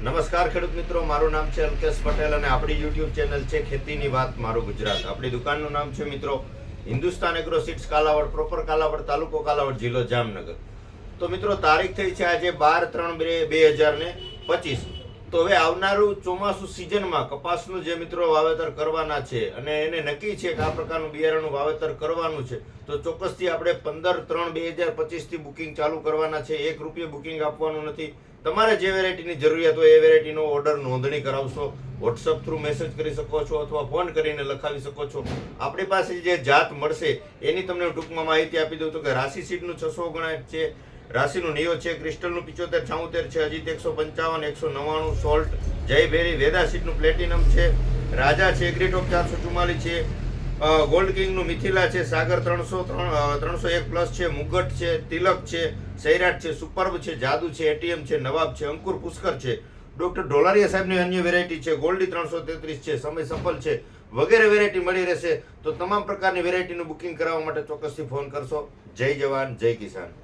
નમસ્કાર ખેડૂત મિત્રો, મારું નામ છે અલ્કેશ પટેલ અને આપણી યુટ્યુબ ચેનલ છે ખેતીની વાત મારું ગુજરાત. આપણી દુકાનનું નામ છે મિત્રો Hindustan agro seeds Kalavad, proper Kalavad, તાલુકો કાલાવડ, જિલ્લો જામનગર. તો મિત્રો તારીખ થઈ છે આજે 12/3/2025. તો હવે આવનારું ચોમાસું સિઝનમાં કપાસનું જે મિત્રો વાવેતર કરવાના છે અને એને નક્કી છે કે આ પ્રકારનું બિયારણનું વાવેતર કરવાનું છે, તો ચોક્કસથી આપણે 15/3/2025 થી બુકિંગ ચાલુ કરવાના છે. ₹1 બુકિંગ આપવાનું નથી. તમારે જે વેરાયટીની જરૂરિયાત હોય એ વેરાયટીનો ઓર્ડર નોંધણી કરાવશો. વોટ્સઅપ થ્રુ મેસેજ કરી શકો છો અથવા ફોન કરીને લખાવી શકો છો. આપણી પાસે જે જાત મળશે એની તમને ટૂંકમાં માહિતી આપી દઉં તો કે રાશિ સીડનું 659 છે, રાશિનું નિયો છે, ક્રિસ્ટલનું 7576 છે, અજીત 155, 199, સોલ્ટ, જયભેરી, વેદા સીડનું પ્લેટિનમ છે, રાજા છે, એગ્રીટોપ 444 છે, ગોલ્ડ કિંગનું મિથિલા છે, સાગર 301 પ્લસ છે, મુગટ છે, તિલક છે, સૈરાટ છે, સુપર્બ છે, જાદુ છે, એટીએમ છે, નવાબ છે, અંકુર પુષ્કર છે, ડોક્ટર ઢોલારિયા સાહેબની અન્ય વેરાયટી છે, ગોલ્ડી 333 છે, સમય સફળ છે, વગેરે વેરાયટી મળી રહેશે. તો તમામ પ્રકારની વેરાયટીનું બુકિંગ કરાવવા માટે ચોક્કસથી ફોન કરશો. જય જવાન, જય કિસાન.